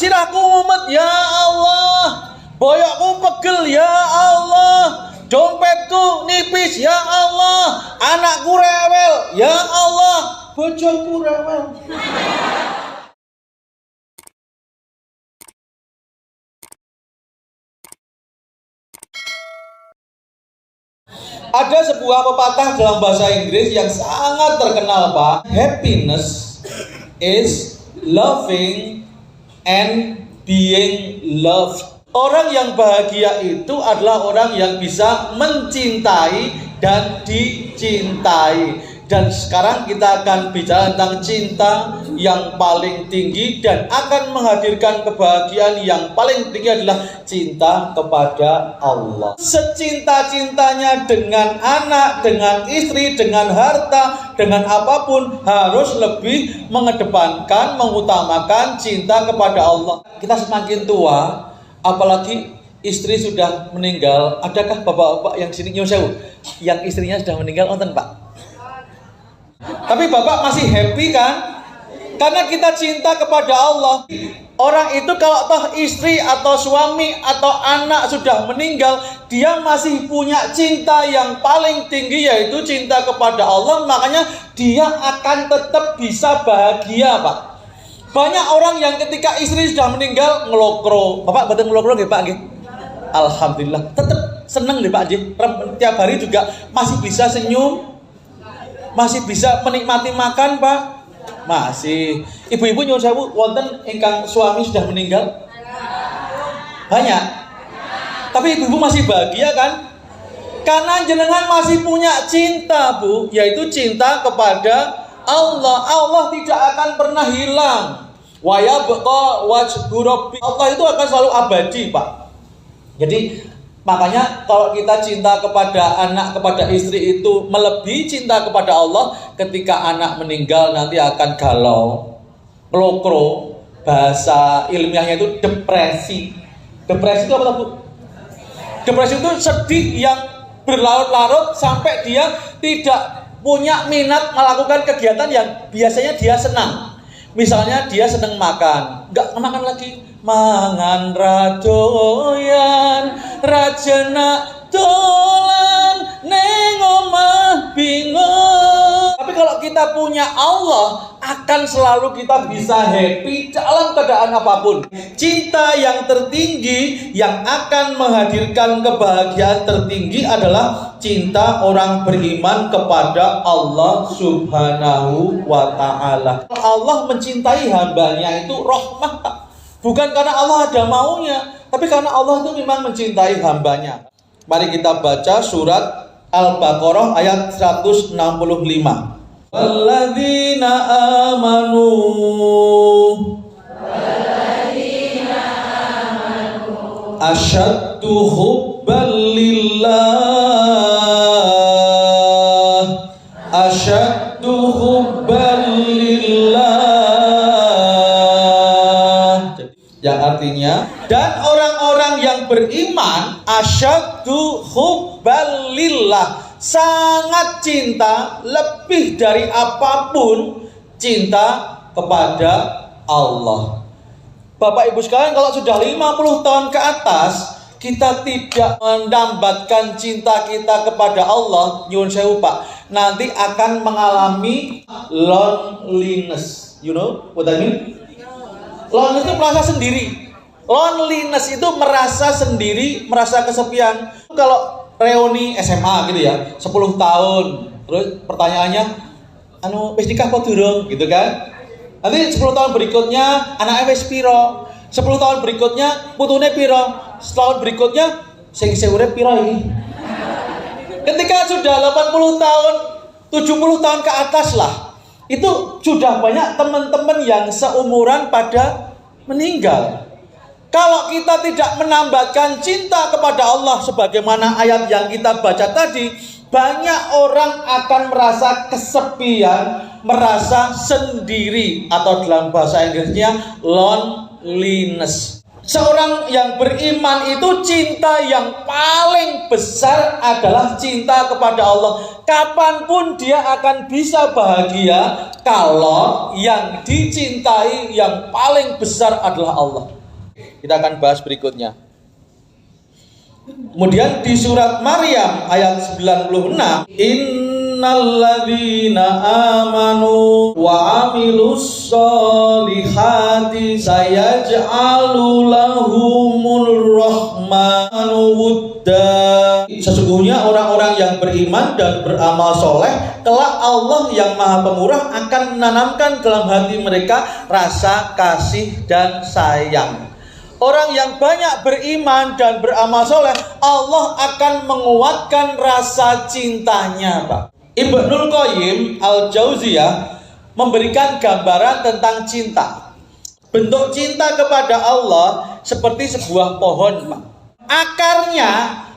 sirahku mumet ya Allah, boyokku pegel ya Allah, dompetku nipis ya Allah, anakku rewel ya Allah, bojoku rewel. Ada sebuah pepatah dalam bahasa Inggris yang sangat terkenal, Pak. Happiness is loving and being loved. Orang yang bahagia itu adalah orang yang bisa mencintai dan dicintai. Dan sekarang kita akan bicara tentang cinta yang paling tinggi dan akan menghadirkan kebahagiaan yang paling tinggi adalah cinta kepada Allah. Secinta-cintanya dengan anak, dengan istri, dengan harta, dengan apapun harus lebih mengedepankan, mengutamakan cinta kepada Allah. Kita semakin tua, apalagi istri sudah meninggal. Adakah bapak-bapak yang sini yang istrinya sudah meninggal, nonton Pak? Tapi bapak masih happy kan? Karena kita cinta kepada Allah. Orang itu kalau toh istri atau suami atau anak sudah meninggal, dia masih punya cinta yang paling tinggi, yaitu cinta kepada Allah. Makanya dia akan tetap bisa bahagia, Pak. Banyak orang yang ketika istri sudah meninggal ngelokro. Bapak betul ngelokro nggih, Pak nggih? Alhamdulillah, tetap seneng deh Pak nggih. Tiap hari juga masih bisa senyum. Masih bisa menikmati makan, Pak? Masih. Ibu-ibu nyuwun sewu, wonten ingkang suami sudah meninggal? Banyak. Tapi ibu-ibu masih bahagia kan? Karena jenengan masih punya cinta, Bu, yaitu cinta kepada Allah. Allah tidak akan pernah hilang. Wa yabqa wajhu rabbi. Allah itu akan selalu abadi, Pak. Jadi makanya kalau kita cinta kepada anak, kepada istri itu melebihi cinta kepada Allah, ketika anak meninggal nanti akan galau, ngelokro, bahasa ilmiahnya itu depresi. Depresi itu apa, Bu? Depresi itu sedih yang berlarut-larut sampai dia tidak punya minat melakukan kegiatan yang biasanya dia senang. Misalnya dia senang makan, nggak makan lagi. Mangan radoyan rajana dolan ning omah bingung. Tapi kalau kita punya Allah, akan selalu kita bisa happy dalam keadaan apapun. Cinta yang tertinggi yang akan menghadirkan kebahagiaan tertinggi adalah cinta orang beriman kepada Allah Subhanahu wa ta'ala. Allah mencintai hambanya itu rahmah. Bukan karena Allah ada maunya, tapi karena Allah itu memang mencintai hambanya. Mari kita baca surat Al-Baqarah ayat 165. Walladzina amanu asyaddu hubban lillah, asyaddu hubban lillah. Yang artinya, dan orang-orang yang beriman asyaddu hubban lillah, sangat cinta lebih dari apapun cinta kepada Allah. Bapak Ibu sekalian, kalau sudah 50 tahun ke atas kita tidak menambatkan cinta kita kepada Allah, nyuwun sewu Pak, nanti akan mengalami loneliness. You know what I mean? Loneliness itu merasa sendiri. Loneliness itu merasa sendiri, merasa kesepian. Kalau reuni SMA gitu ya, 10 tahun, terus pertanyaannya, wis nikah apa durung gitu kan? Nanti 10 tahun berikutnya anaknya wis piro? 10 tahun berikutnya putune piro? Setahun berikutnya sing urip piro iki? Ketika sudah 80 tahun, 70 tahun ke atas lah, itu sudah banyak teman-teman yang seumuran pada meninggal. Kalau kita tidak menambatkan cinta kepada Allah sebagaimana ayat yang kita baca tadi, banyak orang akan merasa kesepian, merasa sendiri, atau dalam bahasa Inggrisnya loneliness. Seorang yang beriman itu cinta yang paling besar adalah cinta kepada Allah. Kapanpun dia akan bisa bahagia kalau yang dicintai yang paling besar adalah Allah. Kita akan bahas berikutnya. Kemudian di surat Maryam ayat 96, innalladzina amanu wa amilus solihati sayaj'alu lahumur rahmanu wudda. Sesungguhnya orang-orang yang beriman dan beramal soleh, kelak Allah yang maha pemurah akan menanamkan dalam hati mereka rasa kasih dan sayang. Orang yang banyak beriman dan beramal soleh, Allah akan menguatkan rasa cintanya, Pak. Ibnul Qayyim Al-Jauziyah memberikan gambaran tentang cinta. Bentuk cinta kepada Allah seperti sebuah pohon, Pak. Akarnya,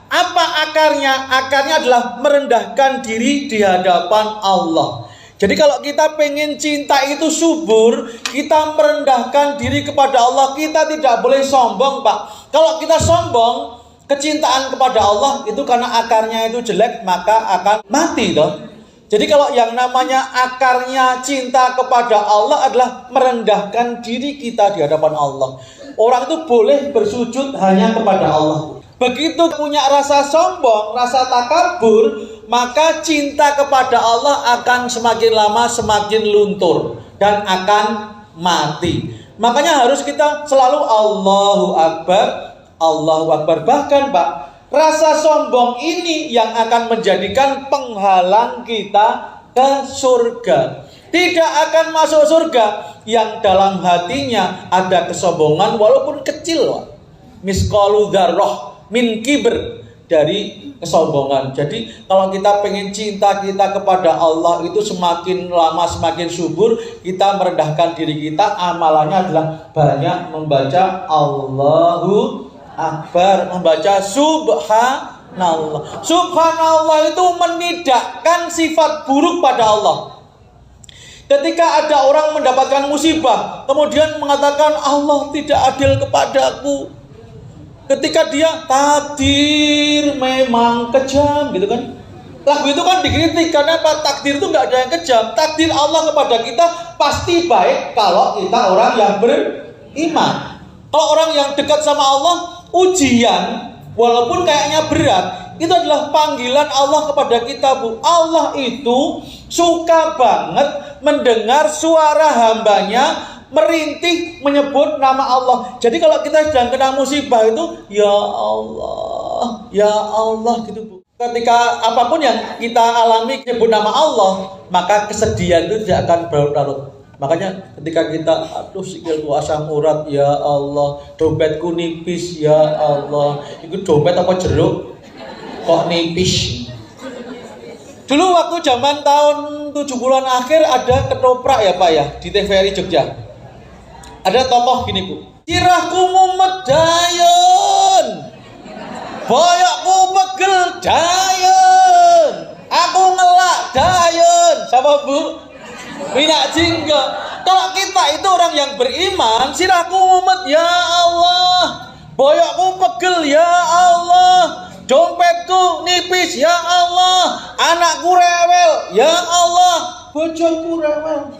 apa akarnya? Akarnya adalah merendahkan diri di hadapan Allah. Jadi kalau kita pengen cinta itu subur, kita merendahkan diri kepada Allah. Kita tidak boleh sombong, Pak. Kalau kita sombong, kecintaan kepada Allah itu karena akarnya itu jelek, maka akan mati toh. Jadi kalau yang namanya akarnya cinta kepada Allah adalah merendahkan diri kita di hadapan Allah. Orang itu boleh bersujud hanya kepada Allah. Begitu punya rasa sombong, rasa takabur, maka cinta kepada Allah akan semakin lama semakin luntur dan akan mati. Makanya harus kita selalu Allahu Akbar, Allahu Akbar. Bahkan Pak, rasa sombong ini yang akan menjadikan penghalang kita ke surga. Tidak akan masuk surga yang dalam hatinya ada kesombongan walaupun kecil. Misqalu dzarrah min kibr, dari kesombongan. Jadi kalau kita pengen cinta kita kepada Allah itu semakin lama semakin subur, kita merendahkan diri kita, amalannya adalah banyak membaca Allahu Akbar, membaca Subhanallah. Subhanallah itu menidakkan sifat buruk pada Allah. Ketika ada orang mendapatkan musibah, kemudian mengatakan Allah tidak adil kepadaku. Ketika dia takdir memang kejam gitu kan. Lagu itu kan dikritik karena apa? Takdir itu nggak ada yang kejam. Takdir Allah kepada kita pasti baik kalau kita orang yang beriman. Kalau orang yang dekat sama Allah, ujian walaupun kayaknya berat, itu adalah panggilan Allah kepada kita, Bu. Allah itu suka banget mendengar suara hambanya merintih menyebut nama Allah. Jadi kalau kita sedang kena musibah itu ya Allah gitu, Bu. Ketika apapun yang kita alami menyebut nama Allah, maka kesedihan itu tidak akan berlarut-larut. Makanya ketika kita aduh sikilku asam urat ya Allah, dompetku nipis ya Allah. Itu dompet apa jeruk kok nipis. Dulu waktu zaman tahun 70-an akhir ada ketoprak ya Pak ya di TVRI Jogja. Ada tokoh gini, Bu. Sirahku mumet dayun, boyokku pegel dayun, aku ngelak dayun. Siapa, Bu? Minyak jingga. Kalau kita itu orang yang beriman, sirahku mumet ya Allah, boyokku pegel ya Allah, dompetku nipis ya Allah, anakku rewel ya Allah, bojoku rewel.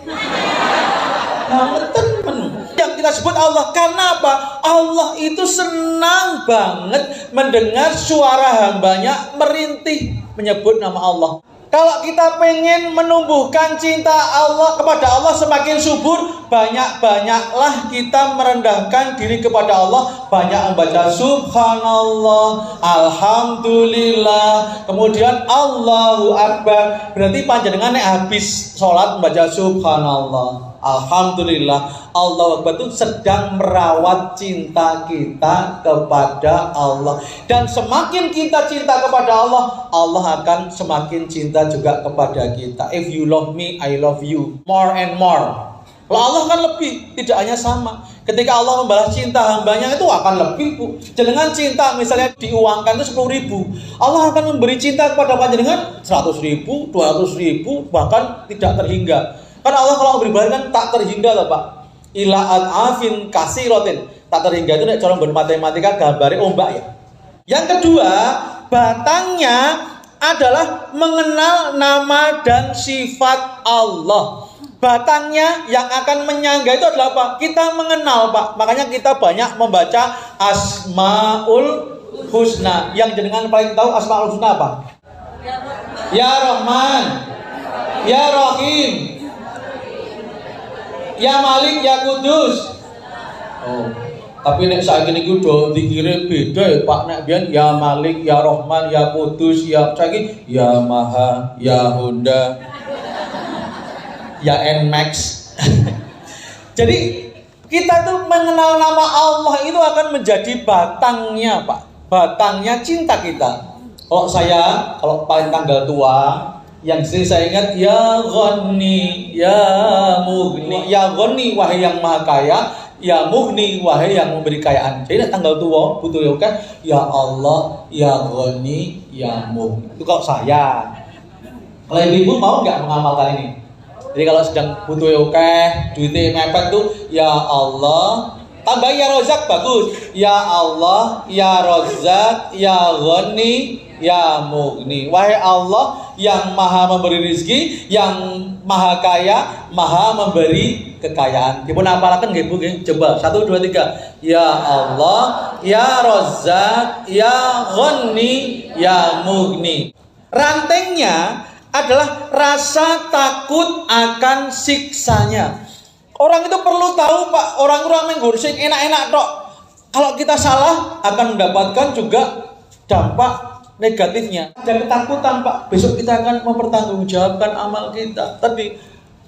Yang kita sebut Allah karena apa? Allah itu senang banget mendengar suara hambanya merintih menyebut nama Allah. Kalau kita pengen menumbuhkan cinta Allah kepada Allah semakin subur, banyak-banyaklah kita merendahkan diri kepada Allah, banyak membaca Subhanallah, Alhamdulillah, kemudian Allahu Akbar. Berarti panjenengan nek habis sholat membaca Subhanallah, Alhamdulillah, Allahu Akbar itu sedang merawat cinta kita kepada Allah. Dan semakin kita cinta kepada Allah, Allah akan semakin cinta juga kepada kita. If you love me, I love you more and more. Kalau Allah kan lebih, tidak hanya sama. Ketika Allah membalas cinta hambanya itu akan lebih, Bu. Jangan cinta misalnya diuangkan itu 10.000, Allah akan memberi cinta kepada panjenengan 100.000, 200.000, bahkan tidak terhingga. Karena Allah kalau memberi balasan tak terhingga loh, Pak. Ila ad'afin kasiratin. Tak terhingga itu nek cara matematika gambare ombak ya. Yang kedua, batangnya adalah mengenal nama dan sifat Allah. Batangnya yang akan menyangga itu adalah apa? Kita mengenal, Pak. Makanya kita banyak membaca Asmaul Husna. Yang jenengan paling tahu Asmaul Husna apa? Ya Rahman, Ya Rahim, Ya Malik, Ya Kudus. Oh, tapi nek saiki niku do dikire beda ya Pak. Nek biyen Ya Malik, Ya Rahman, Ya Kudus, ya saiki Ya Maha, Ya Honda, Ya Nmax. Jadi kita tuh mengenal nama Allah itu akan menjadi batangnya, Pak. Batangnya cinta kita. Kalau paling tanggal tua, yang sering saya ingat Ya Ghani, Ya Mughni. Ya Ghani wahai yang maha kaya, Ya Mughni wahai yang memberi kayaan. Jadi tanggal tua butuh ya kan? Ya Allah, Ya Ghani, Ya Mughni. Itu kalau saya. Kalau ibu mau nggak mengamalkan ini? Jadi kalau sedang butuh duitnya mepet tuh Ya Allah, tambah Ya Rozak bagus. Ya Allah, Ya Rozak, Ya Ghani, Ya Mughni. Wahai Allah yang maha memberi rizki, yang maha kaya, maha memberi kekayaan. Dipun apalaken nggih Bu nggih? Coba 1 2 3. Ya Allah, Ya Rozak, Ya Ghani, Ya Mughni. Rantengnya adalah rasa takut akan siksanya. Orang itu perlu tahu, Pak, orang-orang yang ngurusin enak-enak tok. Kalau kita salah akan mendapatkan juga dampak negatifnya. Ada ketakutan, Pak, besok kita akan mempertanggungjawabkan amal kita. Tadi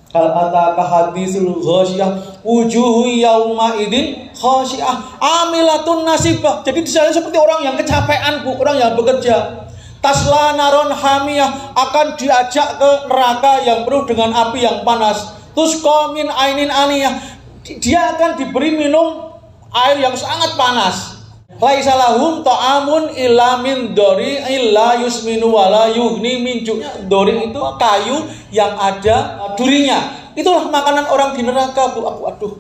kalau ataka hadisul ghasyiyah wujuhu yauma idin khasyiah amilatun nasibah. Jadi disana seperti orang yang kecapean, Bu, orang yang bekerja. Tasla naron hamiyah, akan diajak ke neraka yang penuh dengan api yang panas. Tusqa min ainin aniyah, dia akan diberi minum air yang sangat panas. Laisa lahum ta'amun illa min dori illa yusminu wala yughni min ju'. Dori itu kayu yang ada durinya. Itulah makanan orang di neraka, Bu. Aduh.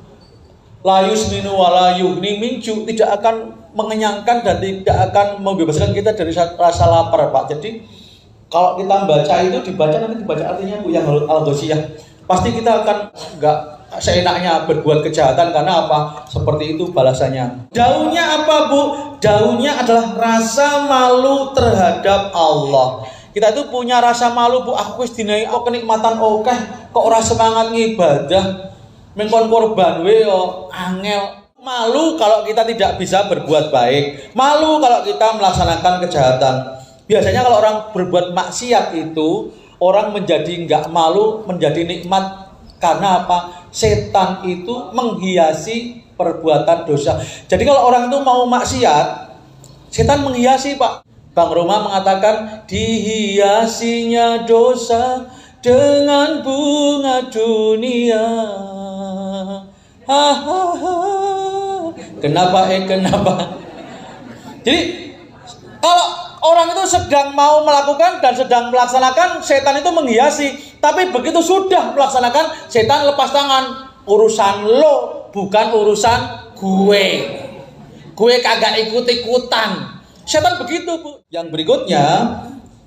La yusminu wala yughni min ju', tidak akan mengenyangkan dan tidak akan membebaskan kita dari rasa lapar, Pak. Jadi kalau kita baca itu nanti dibaca artinya, Bu, yang al-ghasyiyah. Pasti kita akan enggak seenaknya berbuat kejahatan karena apa? Seperti itu balasannya. Daunnya apa, Bu? Daunnya adalah rasa malu terhadap Allah. Kita itu punya rasa malu, Bu. Aku wis dinai kenikmatan akeh kok ora semangat ngibadah. Mengkon korban we yo angel. Malu kalau kita tidak bisa berbuat baik. Malu kalau kita melaksanakan kejahatan. Biasanya kalau orang berbuat maksiat itu, orang menjadi enggak malu, menjadi nikmat. Karena apa? Setan itu menghiasi perbuatan dosa. Jadi kalau orang itu mau maksiat, setan menghiasi, Pak. Bang Roma mengatakan dihiasinya dosa dengan bunga dunia. Kenapa? Jadi kalau orang itu sedang mau melakukan dan sedang melaksanakan, setan itu menghiasi. Tapi begitu sudah melaksanakan, setan lepas tangan. Urusan lo, bukan urusan gue. Gue kagak ikut-ikutan. Setan begitu, Bu. Yang berikutnya,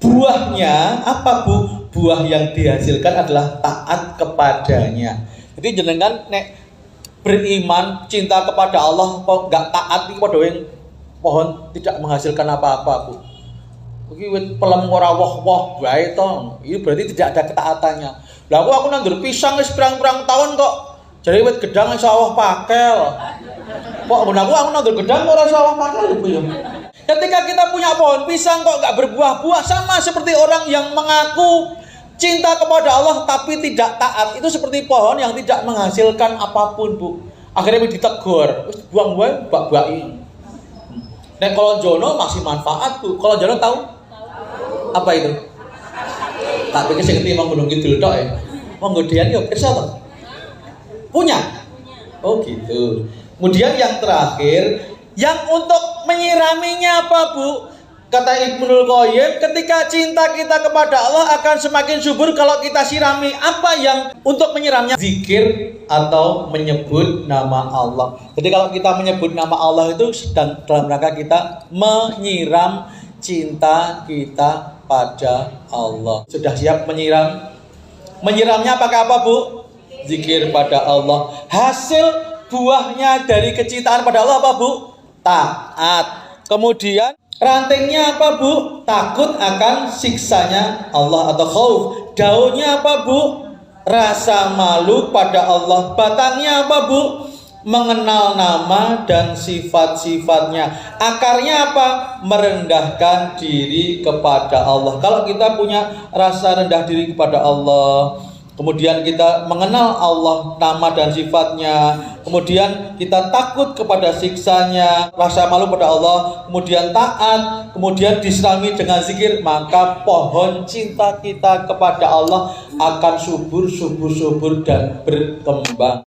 buahnya apa, Bu? Buah yang dihasilkan adalah taat kepadanya. Jadi jenengan nek beriman, cinta kepada Allah, kok enggak taat iki padha yang pohon tidak menghasilkan apa-apa, Bu. Iki wit pelem ora woh-woh wae to. Ini berarti tidak ada ketaatannya. Lah aku nandur pisang wis pirang-pirang tahun kok. Jadi wit gedang iso woh pakel. Kok aku nandur gedang ora iso woh pakel, Bu ya. Ketika kita punya pohon pisang kok enggak berbuah-buah, sama seperti orang yang mengaku cinta kepada Allah tapi tidak taat. Itu seperti pohon yang tidak menghasilkan apapun, Bu. Akhirnya ditegur, wis buang wae, bak-baki. Nek kalau jono masih manfaat, Bu. Kalau jono tahu? Apa itu? Tak pikir sing ngerti Gunung Kidul tok ya. Monggo dian yo pirsa to. Punya? Oh gitu. Kemudian yang terakhir, yang untuk menyiraminya apa, Bu? Kata Ibnul Qayyim, ketika cinta kita kepada Allah akan semakin subur kalau kita sirami. Apa yang untuk menyiramnya? Zikir atau menyebut nama Allah. Jadi kalau kita menyebut nama Allah itu sedang dalam rangka kita menyiram cinta kita pada Allah. Sudah siap menyiram? Menyiramnya pakai apa, Bu? Zikir pada Allah. Hasil buahnya dari kecintaan pada Allah apa, Bu? Taat. Kemudian rantingnya apa, Bu? Takut akan siksanya Allah atau khauf. Daunnya apa, Bu? Rasa malu pada Allah. Batangnya apa, Bu? Mengenal nama dan sifat-sifatnya. Akarnya apa? Merendahkan diri kepada Allah. Kalau kita punya rasa rendah diri kepada Allah, kemudian kita mengenal Allah, nama dan sifatnya, kemudian kita takut kepada siksanya, rasa malu pada Allah, kemudian taat, kemudian diserami dengan zikir, maka pohon cinta kita kepada Allah akan subur dan berkembang.